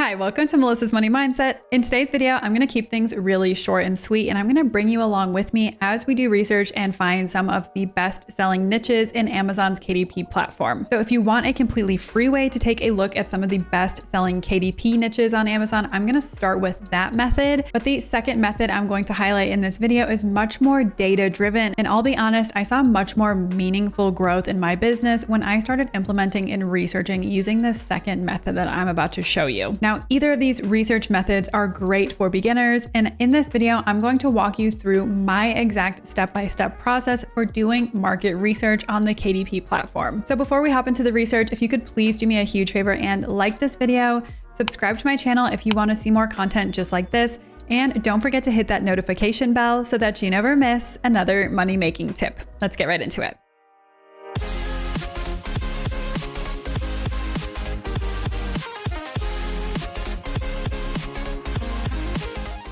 Hi, welcome to Melissa's Money Mindset. In today's video, I'm going to keep things really short and sweet, and I'm going to bring you along with me as we do research and find some of the best-selling niches in Amazon's KDP platform. So if you want a completely free way to take a look at some of the best-selling KDP niches on Amazon, I'm going to start with that method. But the second method I'm going to highlight in this video is much more data-driven. And I'll be honest, I saw much more meaningful growth in my business when I started implementing and researching using this second method that I'm about to show you. Now, either of these research methods are great for beginners, and in this video, I'm going to walk you through my exact step-by-step process for doing market research on the KDP platform. So before we hop into the research, if you could please do me a huge favor and like this video, subscribe to my channel if you want to see more content just like this, and don't forget to hit that notification bell so that you never miss another money-making tip. Let's get right into it.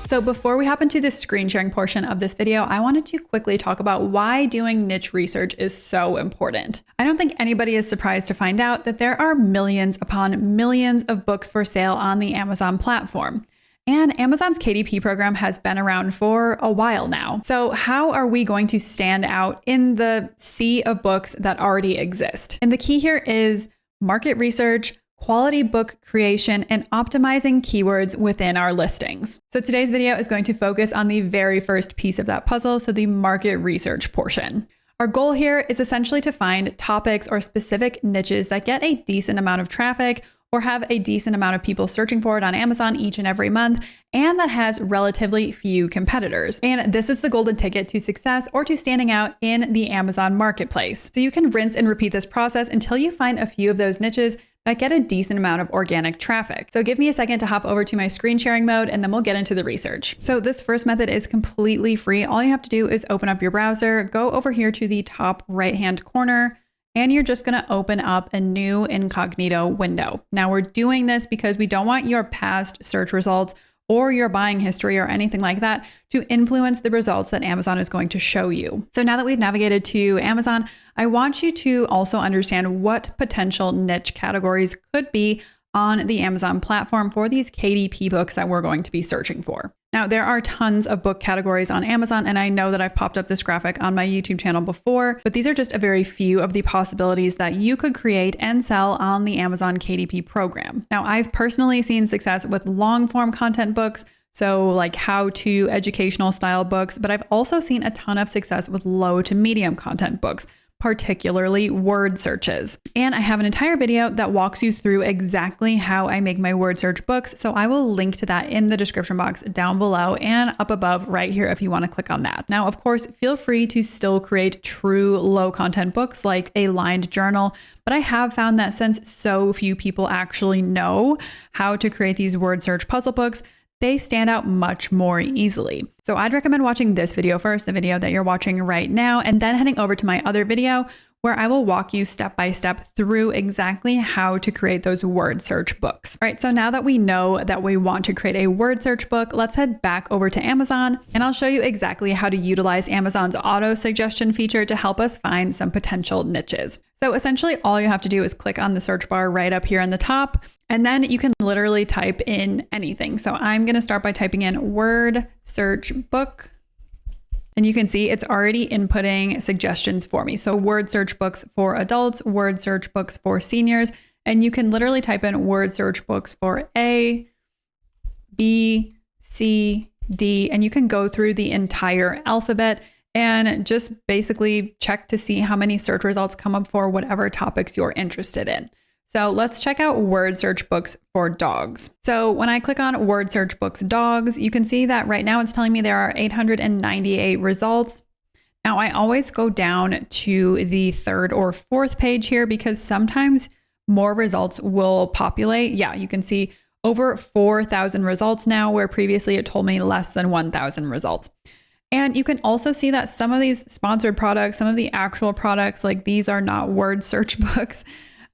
So before we hop into the screen sharing portion of this video, I wanted to quickly talk about why doing niche research is so important. I don't think anybody is surprised to find out that there are millions upon millions of books for sale on the Amazon platform. And Amazon's KDP program has been around for a while now. So how are we going to stand out in the sea of books that already exist? And the key here is market research, quality book creation, and optimizing keywords within our listings. So today's video is going to focus on the very first piece of that puzzle, so the market research portion. Our goal here is essentially to find topics or specific niches that get a decent amount of traffic or have a decent amount of people searching for it on Amazon each and every month, and that has relatively few competitors. And this is the golden ticket to success or to standing out in the Amazon marketplace. So you can rinse and repeat this process until you find a few of those niches that get a decent amount of organic traffic. So give me a second to hop over to my screen sharing mode, and then we'll get into the research. So this first method is completely free. All you have to do is open up your browser, go over here to the top right-hand corner, and you're just gonna open up a new incognito window. Now we're doing this because we don't want your past search results or your buying history or anything like that to influence the results that Amazon is going to show you. So now that we've navigated to Amazon, I want you to also understand what potential niche categories could be on the Amazon platform for these KDP books that we're going to be searching for. Now, there are tons of book categories on Amazon, and I know that I've popped up this graphic on my YouTube channel before, but these are just a very few of the possibilities that you could create and sell on the Amazon KDP program. Now, I've personally seen success with long form content books, so like how-to educational style books, but I've also seen a ton of success with low to medium content books, particularly word searches. And I have an entire video that walks you through exactly how I make my word search books. So I will link to that in the description box down below and up above right here if you want to click on that. Now, of course, feel free to still create true low content books like a lined journal, but I have found that since so few people actually know how to create these word search puzzle books, they stand out much more easily. So I'd recommend watching this video first, the video that you're watching right now, and then heading over to my other video where I will walk you step by step through exactly how to create those word search books. All right, so now that we know that we want to create a word search book, let's head back over to Amazon, and I'll show you exactly how to utilize Amazon's auto suggestion feature to help us find some potential niches. So essentially all you have to do is click on the search bar right up here in the top, and then you can literally type in anything. So I'm going to start by typing in word search book. And you can see it's already inputting suggestions for me. So word search books for adults, word search books for seniors, and you can literally type in word search books for A, B, C, D, and you can go through the entire alphabet and just basically check to see how many search results come up for whatever topics you're interested in. So let's check out word search books for dogs. So when I click on word search books dogs, you can see that right now it's telling me there are 898 results. Now I always go down to the third or fourth page here because sometimes more results will populate. Yeah, you can see over 4,000 results now, where previously it told me less than 1,000 results. And you can also see that some of these sponsored products, some of the actual products, like these are not word search books.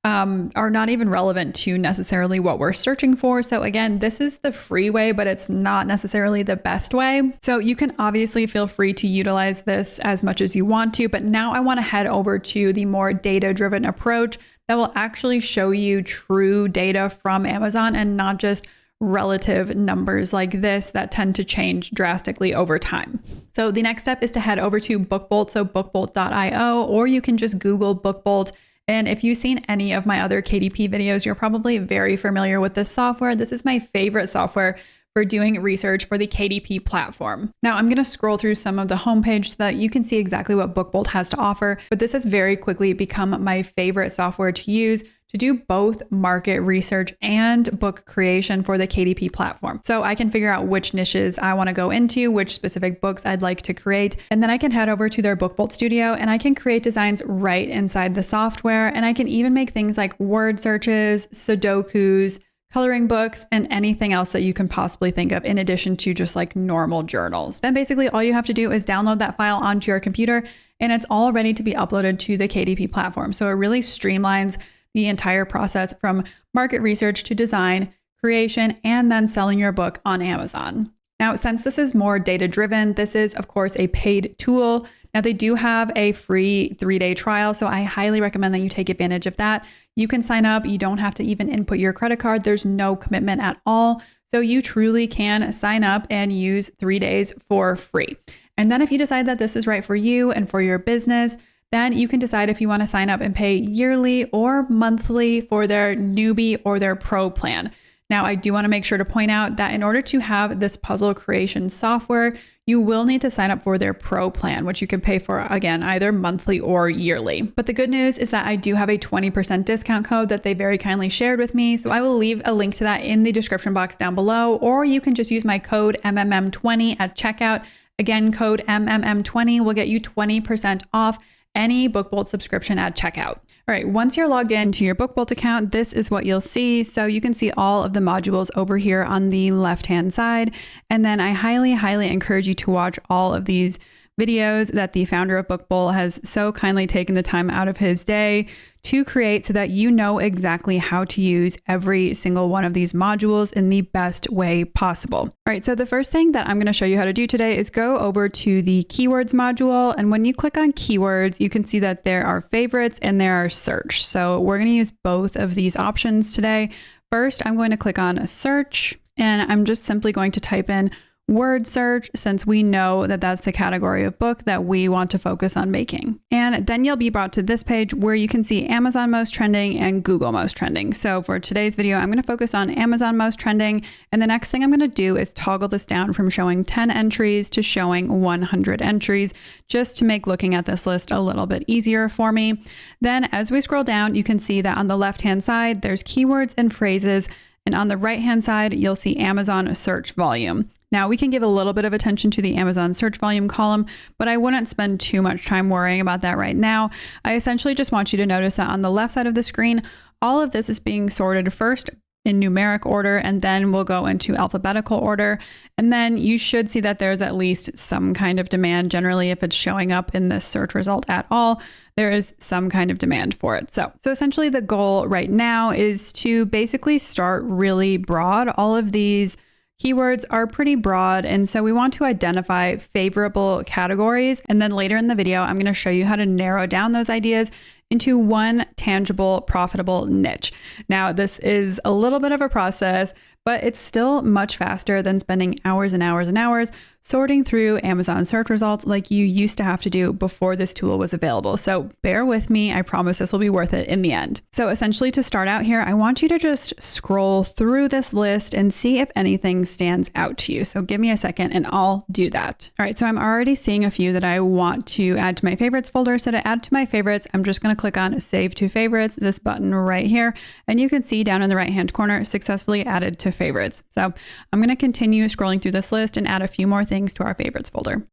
Are not even relevant to necessarily what we're searching for. So again, this is the free way, but it's not necessarily the best way. So you can obviously feel free to utilize this as much as you want to, but now I want to head over to the more data-driven approach that will actually show you true data from Amazon and not just relative numbers like this that tend to change drastically over time. So the next step is to head over to BookBolt, so bookbolt.io, or you can just Google BookBolt. And if you've seen any of my other KDP videos, you're probably very familiar with this software. This is my favorite software for doing research for the KDP platform. Now I'm going to scroll through some of the homepage so that you can see exactly what BookBolt has to offer, but this has very quickly become my favorite software to use to do both market research and book creation for the KDP platform. So I can figure out which niches I want to go into, which specific books I'd like to create, and then I can head over to their BookBolt studio and I can create designs right inside the software. And I can even make things like word searches, Sudokus, coloring books, and anything else that you can possibly think of in addition to just like normal journals. Then basically all you have to do is download that file onto your computer and it's all ready to be uploaded to the KDP platform. So it really streamlines the entire process from market research to design, creation, and then selling your book on Amazon. Now, since this is more data-driven, this is of course a paid tool. Now they do have a free 3-day trial, so I highly recommend that you take advantage of that. You can sign up, you don't have to even input your credit card. There's no commitment at all. So you truly can sign up and use 3 days for free. And then if you decide that this is right for you and for your business, then you can decide if you want to sign up and pay yearly or monthly for their newbie or their pro plan. Now, I do want to make sure to point out that in order to have this puzzle creation software, you will need to sign up for their pro plan, which you can pay for, again, either monthly or yearly. But the good news is that I do have a 20% discount code that they very kindly shared with me. So I will leave a link to that in the description box down below, or you can just use my code MMM20 at checkout. Again, code MMM20 will get you 20% off any BookBolt subscription at checkout. All right, once you're logged into your BookBolt account, this is what you'll see. So you can see all of the modules over here on the left-hand side. And then I highly, highly encourage you to watch all of these videos that the founder of BookBolt has so kindly taken the time out of his day to create so that you know exactly how to use every single one of these modules in the best way possible. All right, so the first thing that I'm going to show you how to do today is go over to the keywords module. And when you click on keywords, you can see that there are favorites and there are search. So we're going to use both of these options today. First, I'm going to click on search and I'm just simply going to type in word search, since we know that that's the category of book that we want to focus on making. And then you'll be brought to this page where you can see Amazon most trending and Google most trending. So for today's video, I'm going to focus on Amazon most trending. And the next thing I'm going to do is toggle this down from showing 10 entries to showing 100 entries, just to make looking at this list a little bit easier for me. Then as we scroll down, you can see that on the left-hand side, there's keywords and phrases. And on the right-hand side, you'll see Amazon search volume. Now we can give a little bit of attention to the Amazon search volume column, but I wouldn't spend too much time worrying about that right now. I essentially just want you to notice that on the left side of the screen, all of this is being sorted first in numeric order, and then we'll go into alphabetical order. And then you should see that there's at least some kind of demand. Generally, if it's showing up in this search result at all, there is some kind of demand for it. So essentially the goal right now is to basically start really broad. All of these keywords are pretty broad, and so we want to identify favorable categories. And then later in the video, I'm going to show you how to narrow down those ideas into one tangible, profitable niche. Now, this is a little bit of a process, but it's still much faster than spending hours and hours and hours sorting through Amazon search results like you used to have to do before this tool was available. So bear with me. I promise this will be worth it in the end. So essentially, to start out here, I want you to just scroll through this list and see if anything stands out to you. So give me a second and I'll do that. All right, so I'm already seeing a few that I want to add to my favorites folder. So to add to my favorites, I'm just going to click on Save to Favorites, this button right here. And you can see down in the right-hand corner, successfully added to favorites. So I'm going to continue scrolling through this list and add a few more things to our favorites folder.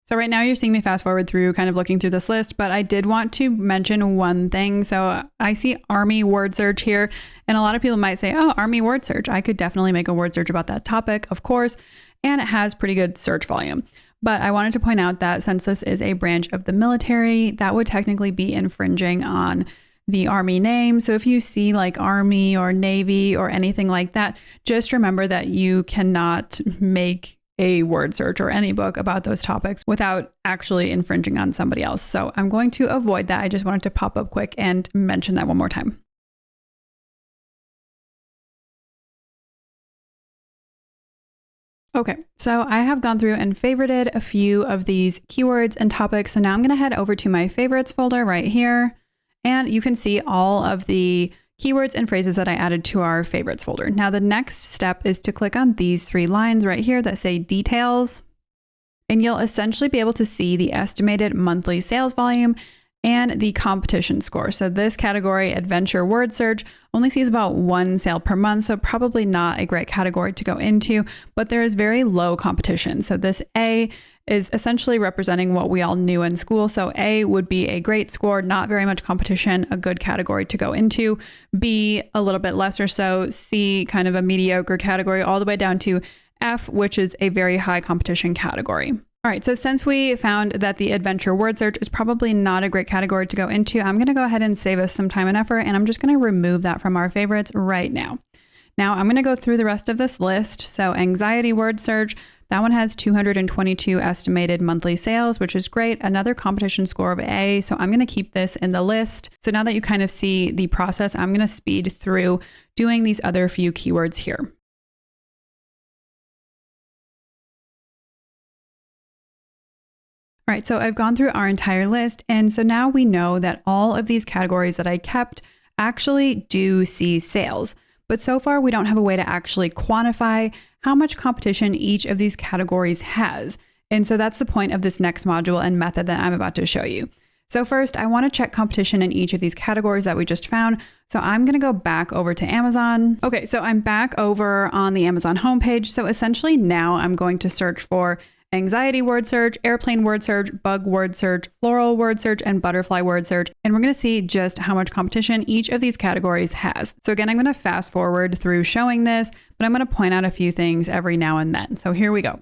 So right now you're seeing me fast forward through kind of looking through this list, but I did want to mention one thing. So I see Army word search here, and a lot of people might say, oh, Army word search. I could definitely make a word search about that topic, of course, and it has pretty good search volume. But I wanted to point out that since this is a branch of the military, that would technically be infringing on the Army name. So if you see like Army or Navy or anything like that, just remember that you cannot make a word search or any book about those topics without actually infringing on somebody else. So I'm going to avoid that. I just wanted to pop up quick and mention that one more time. Okay, so I have gone through and favorited a few of these keywords and topics. So now I'm going to head over to my favorites folder right here, and you can see all of the keywords and phrases that I added to our favorites folder. Now the next step is to click on these 3 lines right here that say details, and you'll essentially be able to see the estimated monthly sales volume and the competition score. So this category, adventure word search, only sees about 1 sale per month, so probably not a great category to go into, but there is very low competition. So this A is essentially representing what we all knew in school. So A would be a great score, not very much competition, a good category to go into. B, a little bit less or so. C, kind of a mediocre category, all the way down to F, which is a very high competition category. All right, so since we found that the adventure word search is probably not a great category to go into, I'm going to go ahead and save us some time and effort, and I'm just going to remove that from our favorites right now. Now I'm going to go through the rest of this list. So anxiety word search, that one has 222 estimated monthly sales, which is great. Another competition score of A. So I'm going to keep this in the list. So now that you kind of see the process, I'm going to speed through doing these other few keywords here. All right, so I've gone through our entire list, and so now we know that all of these categories that I kept actually do see sales. But so far, we don't have a way to actually quantify how much competition each of these categories has. And so that's the point of this next module and method that I'm about to show you. So first, I want to check competition in each of these categories that we just found. So I'm going to go back over to Amazon. Okay, so I'm back over on the Amazon homepage. So essentially now I'm going to search for anxiety word search, airplane word search, bug word search, floral word search, and butterfly word search. And we're going to see just how much competition each of these categories has. So again, I'm going to fast forward through showing this, but I'm going to point out a few things every now and then. So here we go.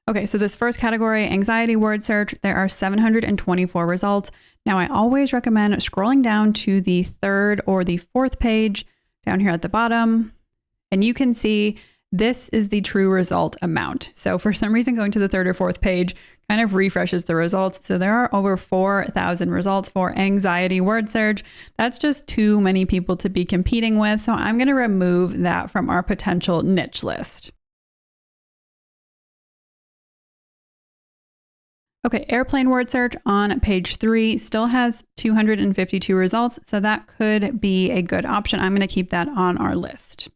Okay, so this first category, anxiety word search, there are 724 results. Now I always recommend scrolling down to the 3rd or the 4th page down here at the bottom, and you can see this is the true result amount. So for some reason, going to the 3rd or 4th page kind of refreshes the results. So there are over 4,000 results for anxiety word search. That's just too many people to be competing with. So I'm going to remove that from our potential niche list. Okay, airplane word search on page 3 still has 252 results. So that could be a good option. I'm going to keep that on our list.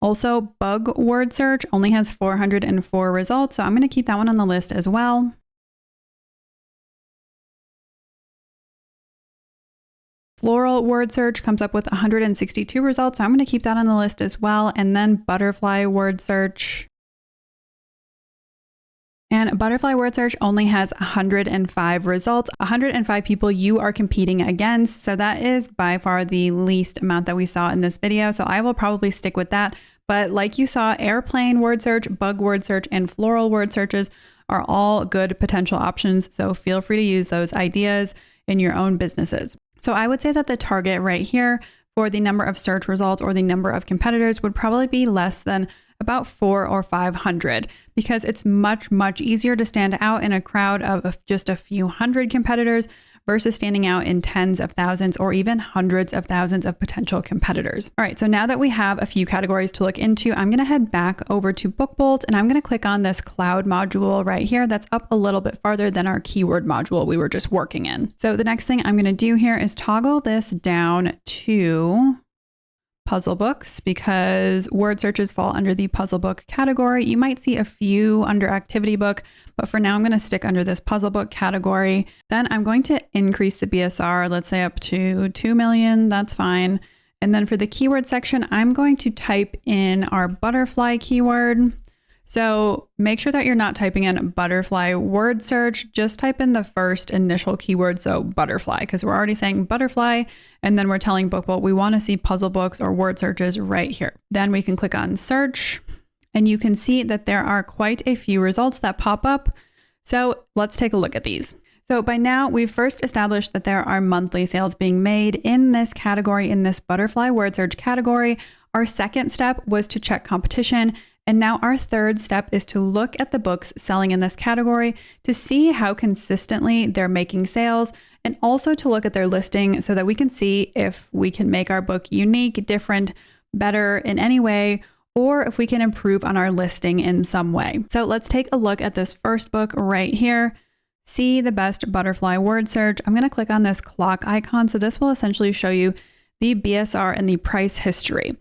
Also, bug word search only has 404 results, so I'm going to keep that one on the list as well. Floral word search comes up with 162 results, so I'm going to keep that on the list as well. And then butterfly word search. And butterfly word search only has 105 results, 105 people you are competing against. So that is by far the least amount that we saw in this video. So I will probably stick with that. But like you saw, airplane word search, bug word search, and floral word searches are all good potential options. So feel free to use those ideas in your own businesses. So I would say that the target right here for the number of search results or the number of competitors would probably be less than about 400 or 500, because it's much, much easier to stand out in a crowd of just a few hundred competitors versus standing out in tens of thousands or even hundreds of thousands of potential competitors. All right, so now that we have a few categories to look into, I'm going to head back over to BookBolt, and I'm going to click on this cloud module right here that's up a little bit farther than our keyword module we were just working in. So the next thing I'm going to do here is toggle this down to puzzle books, because word searches fall under the puzzle book category. You might see a few under activity book, but for now I'm going to stick under this puzzle book category. Then I'm going to increase the BSR, let's say up to 2 million, that's fine. And then for the keyword section, I'm going to type in our butterfly keyword. So make sure that you're not typing in butterfly word search, just type in the first initial keyword, so butterfly, because we're already saying butterfly, and then we're telling BookBolt we want to see puzzle books or word searches right here. Then we can click on search, and you can see that there are quite a few results that pop up. So let's take a look at these. So by now, we've first established that there are monthly sales being made in this category, in this butterfly word search category. Our second step was to check competition. And now our third step is to look at the books selling in this category to see how consistently they're making sales, and also to look at their listing so that we can see if we can make our book unique, different, better in any way, or if we can improve on our listing in some way. So let's take a look at this first book right here. See the best butterfly word search. I'm going to click on this clock icon. So this will essentially show you the BSR and the price history.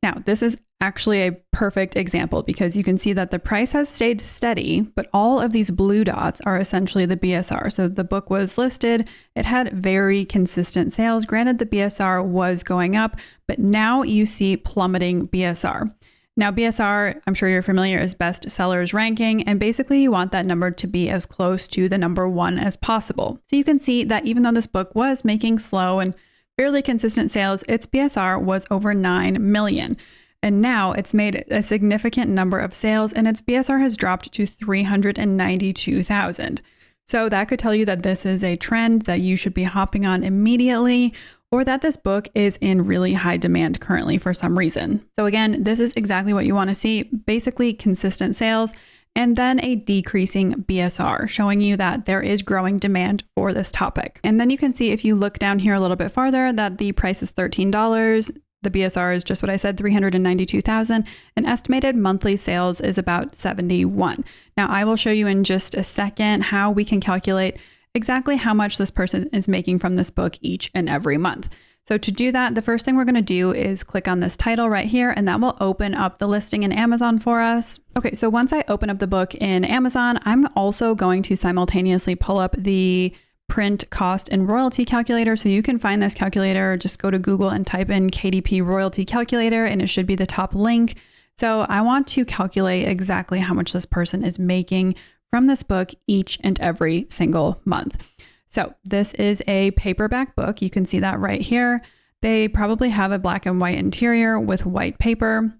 Now, this is actually a perfect example because you can see that the price has stayed steady, but all of these blue dots are essentially the BSR. So the book was listed, it had very consistent sales. Granted, the BSR was going up, but now you see plummeting BSR. Now, BSR, I'm sure you're familiar, is best sellers ranking, and basically you want that number to be as close to the number 1 as possible. So you can see that even though this book was making slow and fairly consistent sales, its BSR was over 9 million. And now it's made a significant number of sales and its BSR has dropped to 392,000. So that could tell you that this is a trend that you should be hopping on immediately, or that this book is in really high demand currently for some reason. So again, this is exactly what you want to see, basically consistent sales and then a decreasing BSR, showing you that there is growing demand for this topic. And then you can see if you look down here a little bit farther that the price is $13. The BSR is just what I said, 392,000, and estimated monthly sales is about 71. Now, I will show you in just a second how we can calculate exactly how much this person is making from this book each and every month. So to do that, the first thing we're going to do is click on this title right here, and that will open up the listing in Amazon for us. Okay, so once I open up the book in Amazon, I'm also going to simultaneously pull up the print cost and royalty calculator. So you can find this calculator, just go to Google and type in KDP royalty calculator and it should be the top link. So I want to calculate exactly how much this person is making from this book each and every single month. So this is a paperback book. You can see that right here. They probably have a black and white interior with white paper.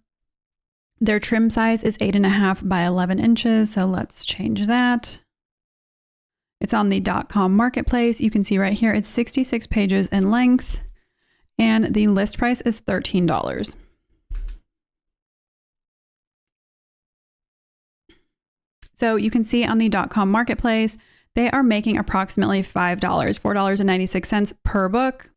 Their trim size is 8.5 by 11 inches. So let's change that. It's on the .com marketplace. You can see right here, it's 66 pages in length and the list price is $13. So you can see on the .com marketplace, they are making approximately $5, $4.96 per book.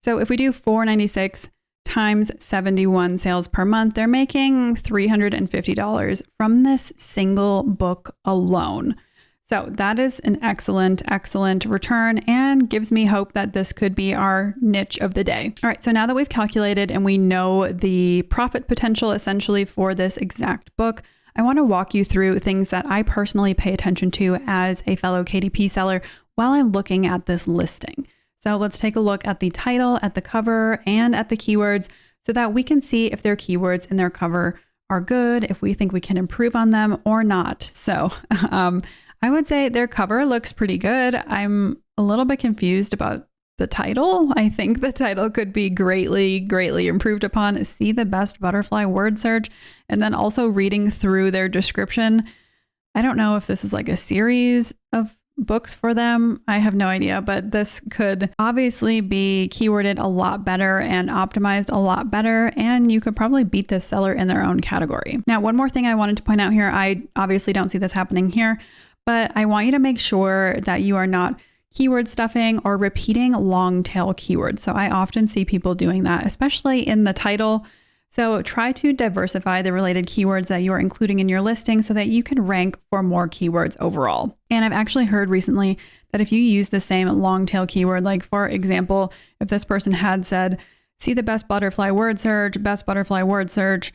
So if we do $4.96 times 71 sales per month, they're making $350 from this single book alone. So that is an excellent, excellent return and gives me hope that this could be our niche of the day. All right, so now that we've calculated and we know the profit potential essentially for this exact book, I want to walk you through things that I personally pay attention to as a fellow KDP seller while I'm looking at this listing. So let's take a look at the title, at the cover, and at the keywords so that we can see if their keywords in their cover are good, if we think we can improve on them or not. So I would say their cover looks pretty good. I'm a little bit confused about the title. I think the title could be greatly, greatly improved upon. See the best butterfly word search. And then also reading through their description. I don't know if this is like a series of books for them. I have no idea, but this could obviously be keyworded a lot better and optimized a lot better. And you could probably beat this seller in their own category. Now, one more thing I wanted to point out here, I obviously don't see this happening here, but I want you to make sure that you are not keyword stuffing or repeating long tail keywords. So I often see people doing that, especially in the title. So try to diversify the related keywords that you are including in your listing so that you can rank for more keywords overall. And I've actually heard recently that if you use the same long tail keyword, like for example, if this person had said, see the best butterfly word search, best butterfly word search,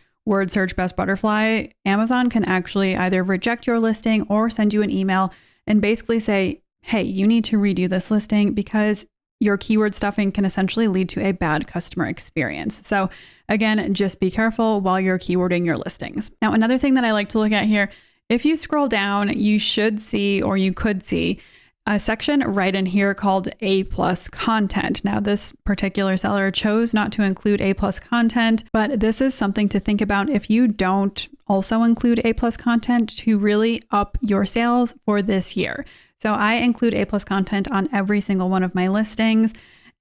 best butterfly, Amazon can actually either reject your listing or send you an email and basically say, hey, you need to redo this listing because your keyword stuffing can essentially lead to a bad customer experience. So again, just be careful while you're keywording your listings. Now, another thing that I like to look at here, if you scroll down, you should see, or you could see, a section right in here called A+ content. Now, this particular seller chose not to include A+ content, but this is something to think about if you don't also include A+ content to really up your sales for this year. So I include A+ content on every single one of my listings,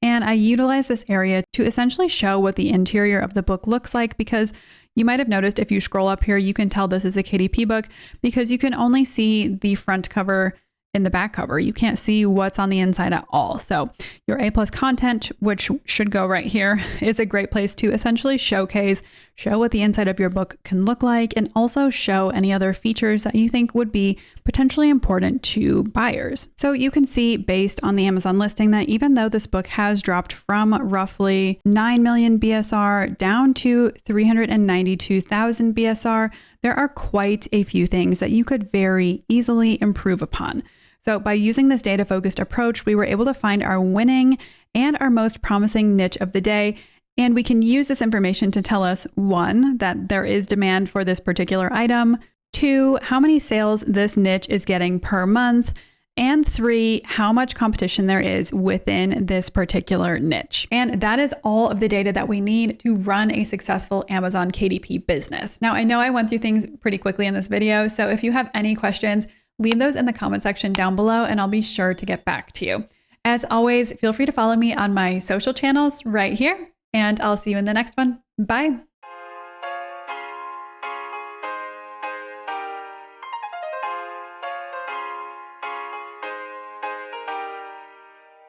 and I utilize this area to essentially show what the interior of the book looks like, because you might have noticed if you scroll up here, you can tell this is a KDP book because you can only see the front cover in the back cover. You can't see what's on the inside at all. So your A+ content, which should go right here, is a great place to essentially show what the inside of your book can look like, and also show any other features that you think would be potentially important to buyers. So you can see based on the Amazon listing that even though this book has dropped from roughly 9 million BSR down to 392,000 BSR, there are quite a few things that you could very easily improve upon. So by using this data-focused approach, we were able to find our winning and our most promising niche of the day. And we can use this information to tell us, 1, that there is demand for this particular item, 2, how many sales this niche is getting per month, and 3, how much competition there is within this particular niche. And that is all of the data that we need to run a successful Amazon KDP business. Now, I know I went through things pretty quickly in this video, so if you have any questions, leave those in the comment section down below and I'll be sure to get back to you. As always, feel free to follow me on my social channels right here, and I'll see you in the next one. Bye.